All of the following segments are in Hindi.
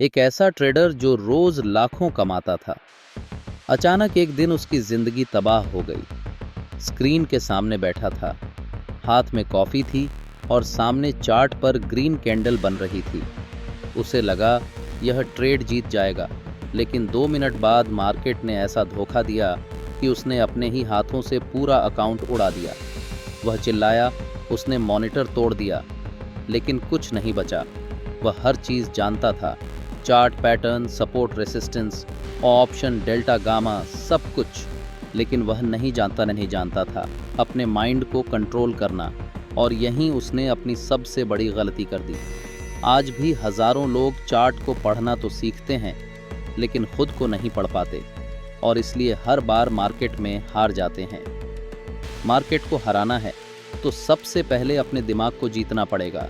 एक ऐसा ट्रेडर जो रोज लाखों कमाता था, अचानक एक दिन उसकी जिंदगी तबाह हो गई। स्क्रीन के सामने बैठा था, हाथ में कॉफी थी और सामने चार्ट पर ग्रीन कैंडल बन रही थी। उसे लगा यह ट्रेड जीत जाएगा, लेकिन 2 मिनट बाद मार्केट ने ऐसा धोखा दिया कि उसने अपने ही हाथों से पूरा अकाउंट उड़ा दिया। वह चिल्लाया, उसने मॉनिटर तोड़ दिया, लेकिन कुछ नहीं बचा। वह हर चीज़ जानता था, chart pattern, support resistance, option, delta gamma, सब कुछ, लेकिन वह नहीं जानता था अपने माइंड को कंट्रोल करना। और यहीं उसने अपनी सबसे बड़ी गलती कर दी। आज भी हज़ारों लोग चार्ट को पढ़ना तो सीखते हैं, लेकिन खुद को नहीं पढ़ पाते और इसलिए हर बार मार्केट में हार जाते हैं। मार्केट को हराना है तो सबसे पहले अपने दिमाग को जीतना पड़ेगा।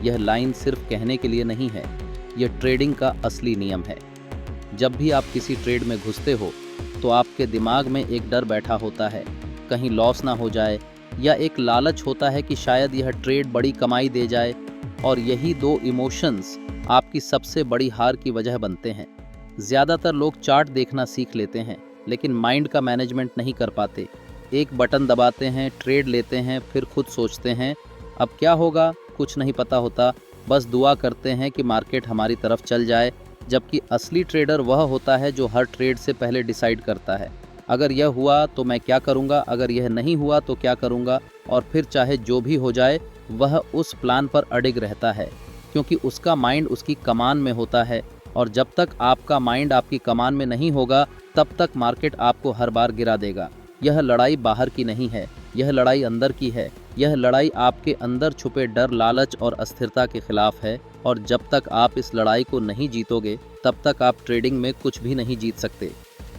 यह लाइन सिर्फ कहने के लिए नहीं है, यह ट्रेडिंग का असली नियम है। जब भी आप किसी ट्रेड में घुसते हो तो आपके दिमाग में एक डर बैठा होता है, कहीं लॉस ना हो जाए, या एक लालच होता है कि शायद यह ट्रेड बड़ी कमाई दे जाए। और यही दो इमोशंस आपकी सबसे बड़ी हार की वजह बनते हैं। ज़्यादातर लोग चार्ट देखना सीख लेते हैं, लेकिन माइंड का मैनेजमेंट नहीं कर पाते। एक बटन दबाते हैं, ट्रेड लेते हैं, फिर खुद सोचते हैं अब क्या होगा, कुछ नहीं पता होता, बस दुआ करते हैं कि मार्केट हमारी तरफ चल जाए। जबकि असली ट्रेडर वह होता है जो हर ट्रेड से पहले डिसाइड करता है, अगर यह हुआ तो मैं क्या करूंगा, अगर यह नहीं हुआ तो क्या करूंगा, और फिर चाहे जो भी हो जाए वह उस प्लान पर अडिग रहता है, क्योंकि उसका माइंड उसकी कमान में होता है। और जब तक आपका माइंड आपकी कमान में नहीं होगा तब तक मार्केट आपको हर बार गिरा देगा। यह लड़ाई बाहर की नहीं है, यह लड़ाई अंदर की है। यह लड़ाई आपके अंदर छुपे डर, लालच और अस्थिरता के खिलाफ है। और जब तक आप इस लड़ाई को नहीं जीतोगे तब तक आप ट्रेडिंग में कुछ भी नहीं जीत सकते।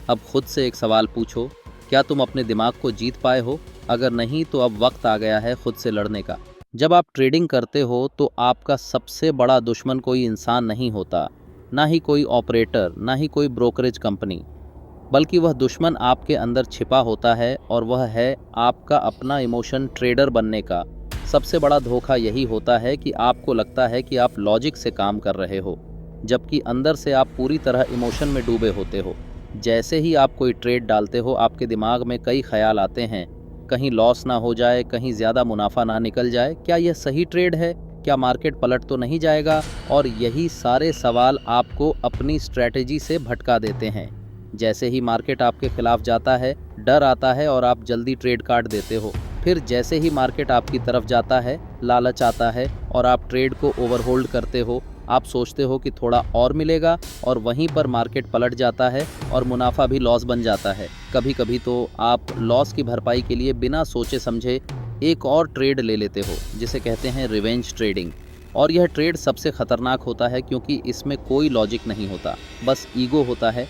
अब खुद से एक सवाल पूछो, क्या तुम अपने दिमाग को जीत पाए हो? अगर नहीं तो अब वक्त आ गया है खुद से लड़ने का। जब आप ट्रेडिंग करते हो तो आपका सबसे बड़ा दुश्मन कोई इंसान नहीं होता, ना ही कोई ऑपरेटर, ना ही कोई ब्रोकरेज कंपनी, बल्कि वह दुश्मन आपके अंदर छिपा होता है, और वह है आपका अपना इमोशन। ट्रेडर बनने का सबसे बड़ा धोखा यही होता है कि आपको लगता है कि आप लॉजिक से काम कर रहे हो, जबकि अंदर से आप पूरी तरह इमोशन में डूबे होते हो। जैसे ही आप कोई ट्रेड डालते हो आपके दिमाग में कई ख्याल आते हैं, कहीं लॉस ना हो जाए, कहीं ज़्यादा मुनाफा ना निकल जाए, क्या यह सही ट्रेड है, क्या मार्केट पलट तो नहीं जाएगा। और यही सारे सवाल आपको अपनी स्ट्रैटेजी से भटका देते हैं। जैसे ही मार्केट आपके खिलाफ जाता है, डर आता है और आप जल्दी ट्रेड काट देते हो। फिर जैसे ही मार्केट आपकी तरफ जाता है, लालच आता है और आप ट्रेड को ओवरहोल्ड करते हो। आप सोचते हो कि थोड़ा और मिलेगा, और वहीं पर मार्केट पलट जाता है और मुनाफा भी लॉस बन जाता है। कभी कभी तो आप लॉस की भरपाई के लिए बिना सोचे समझे एक और ट्रेड ले लेते हो, जिसे कहते हैं रिवेंज ट्रेडिंग। और यह ट्रेड सबसे खतरनाक होता है क्योंकि इसमें कोई लॉजिक नहीं होता, बस ईगो होता है।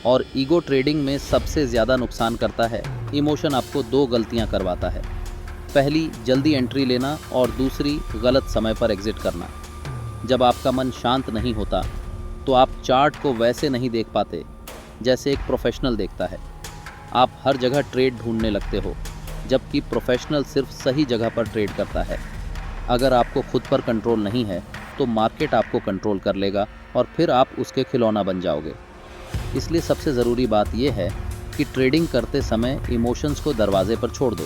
और ईगो ट्रेडिंग में सबसे ज़्यादा नुकसान करता है। इमोशन आपको दो गलतियां करवाता है, पहली जल्दी एंट्री लेना और दूसरी गलत समय पर एग्जिट करना। जब आपका मन शांत नहीं होता तो आप चार्ट को वैसे नहीं देख पाते जैसे एक प्रोफेशनल देखता है। आप हर जगह ट्रेड ढूंढने लगते हो, जबकि प्रोफेशनल सिर्फ सही जगह पर ट्रेड करता है। अगर आपको खुद पर कंट्रोल नहीं है तो मार्केट आपको कंट्रोल कर लेगा और फिर आप उसके खिलौना बन जाओगे। इसलिए सबसे ज़रूरी बात यह है कि ट्रेडिंग करते समय इमोशंस को दरवाजे पर छोड़ दो।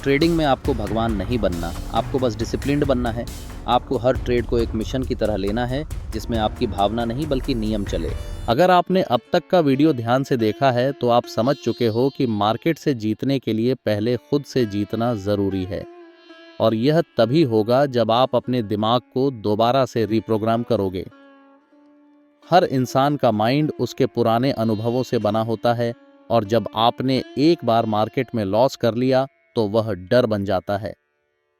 ट्रेडिंग में आपको भगवान नहीं बनना, आपको बस डिसिप्लिन्ड बनना है। आपको हर ट्रेड को एक मिशन की तरह लेना है, जिसमें आपकी भावना नहीं बल्कि नियम चले। अगर आपने अब तक का वीडियो ध्यान से देखा है तो आप समझ चुके हो कि मार्केट से जीतने के लिए पहले खुद से जीतना ज़रूरी है। और यह तभी होगा जब आप अपने दिमाग को दोबारा से रिप्रोग्राम करोगे। हर इंसान का माइंड उसके पुराने अनुभवों से बना होता है, और जब आपने एक बार मार्केट में लॉस कर लिया तो वह डर बन जाता है।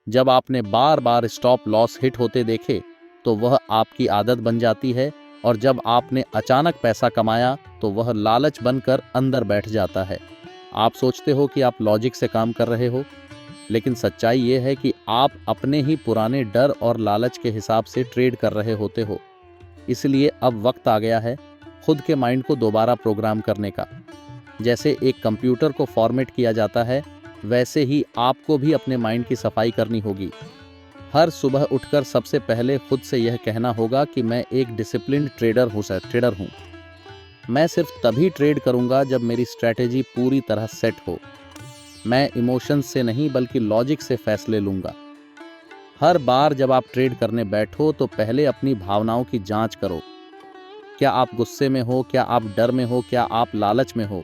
जब आपने बार बार स्टॉप लॉस हिट होते देखे तो वह आपकी आदत बन जाती है, और जब आपने अचानक पैसा कमाया तो वह लालच बनकर अंदर बैठ जाता है। आप सोचते हो कि आप लॉजिक से काम कर रहे हो, लेकिन सच्चाई यह है कि आप अपने ही पुराने डर और लालच के हिसाब से ट्रेड कर रहे होते हो। इसलिए अब वक्त आ गया है खुद के माइंड को दोबारा प्रोग्राम करने का। जैसे एक कंप्यूटर को फॉर्मेट किया जाता है, वैसे ही आपको भी अपने माइंड की सफाई करनी होगी। हर सुबह उठकर सबसे पहले खुद से यह कहना होगा कि मैं एक डिसिप्लिन्ड ट्रेडर हूँ। मैं सिर्फ तभी ट्रेड करूंगा जब मेरी स्ट्रैटेजी पूरी तरह सेट हो। मैं इमोशंस से नहीं बल्कि लॉजिक से फैसले लूंगा। हर बार जब आप ट्रेड करने बैठो तो पहले अपनी भावनाओं की जांच करो। क्या आप गुस्से में हो, क्या आप डर में हो, क्या आप लालच में हो?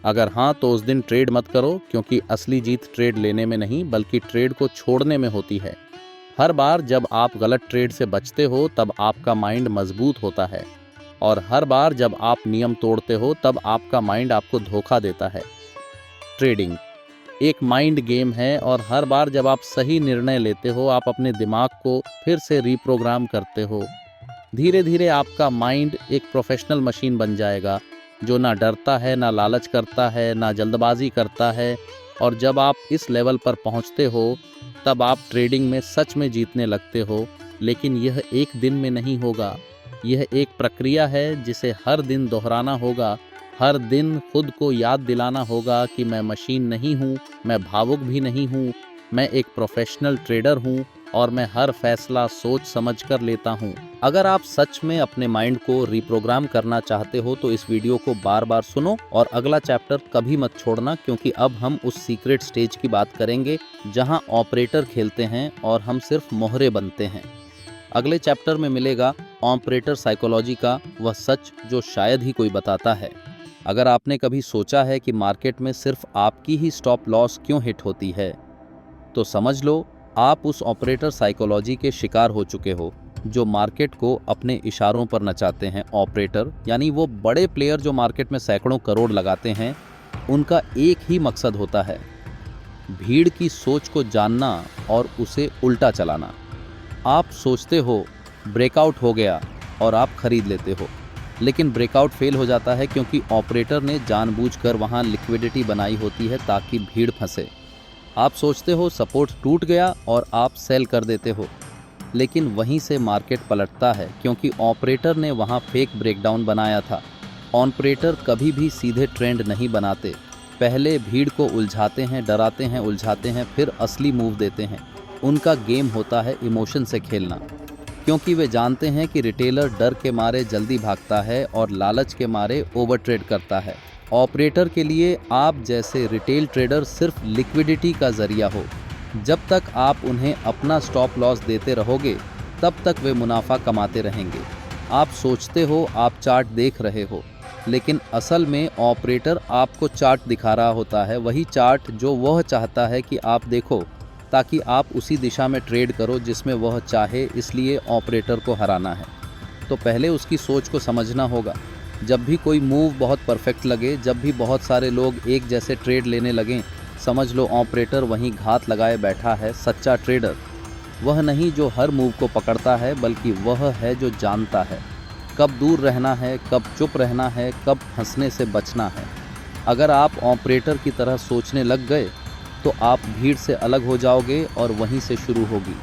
अगर हाँ तो उस दिन ट्रेड मत करो, क्योंकि असली जीत ट्रेड लेने में नहीं बल्कि ट्रेड को छोड़ने में होती है। हर बार जब आप गलत ट्रेड से बचते हो तब आपका माइंड मजबूत होता है, और हर बार जब आप नियम तोड़ते हो तब आपका माइंड आपको धोखा देता है। ट्रेडिंग एक माइंड गेम है, और हर बार जब आप सही निर्णय लेते हो आप अपने दिमाग को फिर से रीप्रोग्राम करते हो। धीरे धीरे आपका माइंड एक प्रोफेशनल मशीन बन जाएगा, जो ना डरता है, ना लालच करता है, ना जल्दबाजी करता है। और जब आप इस लेवल पर पहुंचते हो तब आप ट्रेडिंग में सच में जीतने लगते हो। लेकिन यह एक दिन में नहीं होगा, यह एक प्रक्रिया है जिसे हर दिन दोहराना होगा। हर दिन खुद को याद दिलाना होगा कि मैं मशीन नहीं हूँ, मैं भावुक भी नहीं हूँ, मैं एक प्रोफेशनल ट्रेडर हूँ, और मैं हर फैसला सोच समझ कर लेता हूँ। अगर आप सच में अपने माइंड को रिप्रोग्राम करना चाहते हो तो इस वीडियो को बार बार सुनो और अगला चैप्टर कभी मत छोड़ना, क्योंकि अब हम उस सीक्रेट स्टेज की बात करेंगे जहाँ ऑपरेटर खेलते हैं और हम सिर्फ मोहरे बनते हैं। अगले चैप्टर में मिलेगा ऑपरेटर साइकोलॉजी का वह सच जो शायद ही कोई बताता है। अगर आपने कभी सोचा है कि मार्केट में सिर्फ आपकी ही स्टॉप लॉस क्यों हिट होती है, तो समझ लो आप उस ऑपरेटर साइकोलॉजी के शिकार हो चुके हो जो मार्केट को अपने इशारों पर नचाते हैं। ऑपरेटर यानी वो बड़े प्लेयर जो मार्केट में सैकड़ों करोड़ लगाते हैं, उनका एक ही मकसद होता है, भीड़ की सोच को जानना और उसे उल्टा चलाना। आप सोचते हो ब्रेकआउट हो गया और आप खरीद लेते हो, लेकिन ब्रेकआउट फेल हो जाता है क्योंकि ऑपरेटर ने जानबूझकर वहां लिक्विडिटी बनाई होती है ताकि भीड़ फंसे। आप सोचते हो सपोर्ट टूट गया और आप सेल कर देते हो, लेकिन वहीं से मार्केट पलटता है क्योंकि ऑपरेटर ने वहां फेक ब्रेकडाउन बनाया था। ऑपरेटर कभी भी सीधे ट्रेंड नहीं बनाते, पहले भीड़ को उलझाते हैं, डराते हैं, उलझाते हैं, फिर असली मूव देते हैं। उनका गेम होता है इमोशन से खेलना, क्योंकि वे जानते हैं कि रिटेलर डर के मारे जल्दी भागता है और लालच के मारे ओवर ट्रेड करता है। ऑपरेटर के लिए आप जैसे रिटेल ट्रेडर सिर्फ लिक्विडिटी का जरिया हो। जब तक आप उन्हें अपना स्टॉप लॉस देते रहोगे तब तक वे मुनाफा कमाते रहेंगे। आप सोचते हो आप चार्ट देख रहे हो, लेकिन असल में ऑपरेटर आपको चार्ट दिखा रहा होता है, वही चार्ट जो वह चाहता है कि आप देखो, ताकि आप उसी दिशा में ट्रेड करो जिसमें वह चाहे। इसलिए ऑपरेटर को हराना है तो पहले उसकी सोच को समझना होगा। जब भी कोई मूव बहुत परफेक्ट लगे, जब भी बहुत सारे लोग एक जैसे ट्रेड लेने लगें, समझ लो ऑपरेटर वहीं घात लगाए बैठा है। सच्चा ट्रेडर वह नहीं जो हर मूव को पकड़ता है, बल्कि वह है जो जानता है कब दूर रहना है, कब चुप रहना है, कब फंसने से बचना है। अगर आप ऑपरेटर की तरह सोचने लग गए तो आप भीड़ से अलग हो जाओगे और वहीं से शुरू होगी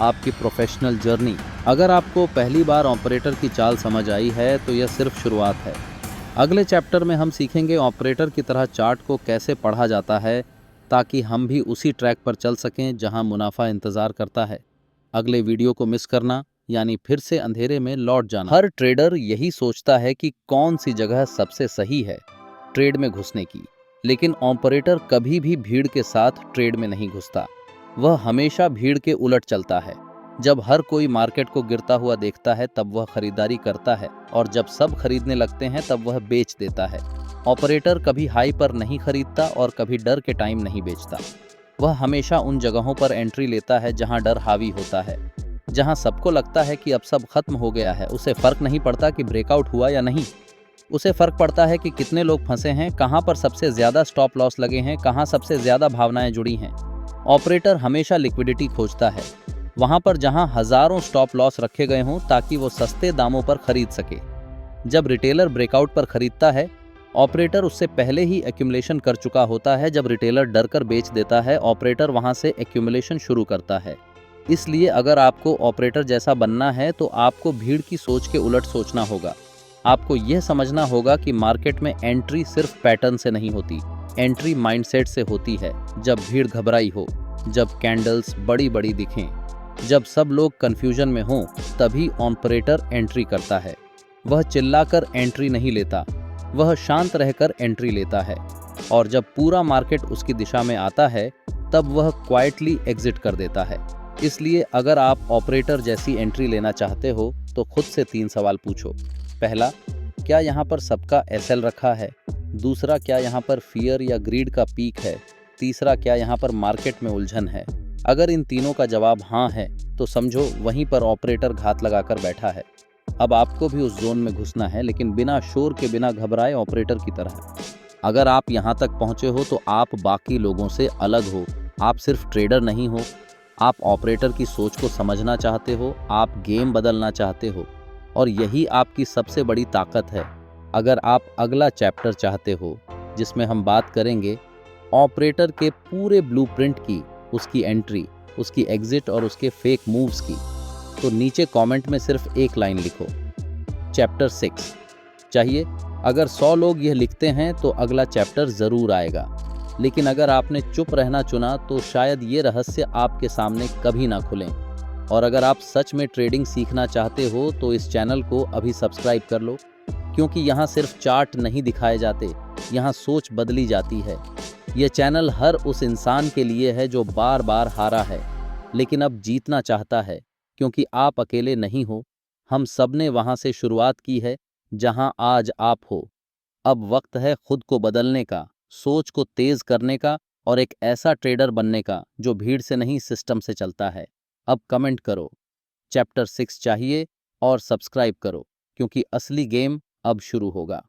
आपकी प्रोफेशनल जर्नी। अगर आपको पहली बार ऑपरेटर की चाल समझ आई है तो यह सिर्फ शुरुआत है। अगले चैप्टर में हम सीखेंगे ऑपरेटर की तरह चार्ट को कैसे पढ़ा जाता है, ताकि हम भी उसी ट्रैक पर चल सकें जहां मुनाफा इंतज़ार करता है। अगले वीडियो को मिस करना यानी फिर से अंधेरे में लौट जाना। हर ट्रेडर यही सोचता है कि कौन सी जगह सबसे सही है ट्रेड में घुसने की, लेकिन ऑपरेटर कभी भी भीड़ के साथ ट्रेड में नहीं घुसता। वह हमेशा भीड़ के उलट चलता है। जब हर कोई मार्केट को गिरता हुआ देखता है तब वह खरीदारी करता है, और जब सब खरीदने लगते हैं तब वह बेच देता है। ऑपरेटर कभी हाई पर नहीं खरीदता और कभी डर के टाइम नहीं बेचता। वह हमेशा उन जगहों पर एंट्री लेता है जहां डर हावी होता है, जहां सबको लगता है कि अब सब खत्म हो गया है। उसे फर्क नहीं पड़ता कि ब्रेकआउट हुआ या नहीं, उसे फर्क पड़ता है कि कितने लोग फंसे हैं, कहां पर सबसे ज्यादा स्टॉप लॉस लगे हैं, कहां सबसे ज्यादा भावनाएं जुड़ी हैं। ऑपरेटर हमेशा लिक्विडिटी खोजता है, वहां पर जहां हजारों स्टॉप लॉस रखे गए हों, ताकि वो सस्ते दामों पर खरीद सके। जब रिटेलर ब्रेकआउट पर खरीदता है, ऑपरेटर उससे पहले ही एक्यूमुलेशन कर चुका होता है। जब रिटेलर डर कर बेच देता है, ऑपरेटर वहां से एक्यूमुलेशन शुरू करता है। इसलिए अगर आपको ऑपरेटर जैसा बनना है तो आपको भीड़ की सोच के उलट सोचना होगा। आपको यह समझना होगा कि मार्केट में एंट्री सिर्फ पैटर्न से नहीं होती, एंट्री माइंडसेट से होती है। जब भीड़ घबराई हो, जब कैंडल्स बड़ी बड़ी दिखें, जब सब लोग कंफ्यूजन में हों, तभी ऑपरेटर एंट्री करता है। वह चिल्लाकर एंट्री नहीं लेता, वह शांत रहकर एंट्री लेता है, और जब पूरा मार्केट उसकी दिशा में आता है, तब वह क्वाइटली एग्जिट कर देता है। इसलिए अगर आप ऑपरेटर जैसी एंट्री लेना चाहते हो, तो खुद से 3 सवाल पूछो। पहला, क्या यहाँ पर सबका एसएल रखा है? दूसरा, क्या यहाँ पर फियर या ग्रीड का पीक है? तीसरा, क्या यहाँ पर मार्केट में उलझन है? अगर इन तीनों का जवाब हाँ है, तो समझो वहीं पर ऑपरेटर घात लगाकर बैठा है। अब आपको भी उस जोन में घुसना है, लेकिन बिना शोर के, बिना घबराए, ऑपरेटर की तरह। अगर आप यहाँ तक पहुँचे हो तो आप बाकी लोगों से अलग हो। आप सिर्फ ट्रेडर नहीं हो, आप ऑपरेटर की सोच को समझना चाहते हो, आप गेम बदलना चाहते हो, और यही आपकी सबसे बड़ी ताकत है। अगर आप अगला चैप्टर चाहते हो, जिसमें हम बात करेंगे ऑपरेटर के पूरे ब्लूप्रिंट की, उसकी एंट्री, उसकी एग्जिट और उसके फेक मूव्स की, तो नीचे कमेंट में सिर्फ एक लाइन लिखो, चैप्टर 6 चाहिए। अगर 100 लोग यह लिखते हैं तो अगला चैप्टर ज़रूर आएगा। लेकिन अगर आपने चुप रहना चुना तो शायद ये रहस्य आपके सामने कभी ना खुलें। और अगर आप सच में ट्रेडिंग सीखना चाहते हो तो इस चैनल को अभी सब्सक्राइब कर लो, क्योंकि यहाँ सिर्फ चार्ट नहीं दिखाए जाते, यहाँ सोच बदली जाती है। ये चैनल हर उस इंसान के लिए है जो बार बार हारा है, लेकिन अब जीतना चाहता है, क्योंकि आप अकेले नहीं हो। हम सब ने वहाँ से शुरुआत की है जहाँ आज आप हो। अब वक्त है खुद को बदलने का, सोच को तेज करने का, और एक ऐसा ट्रेडर बनने का जो भीड़ से नहीं, सिस्टम से चलता है। अब कमेंट करो, चैप्टर 6 चाहिए, और सब्सक्राइब करो, क्योंकि असली गेम अब शुरू होगा।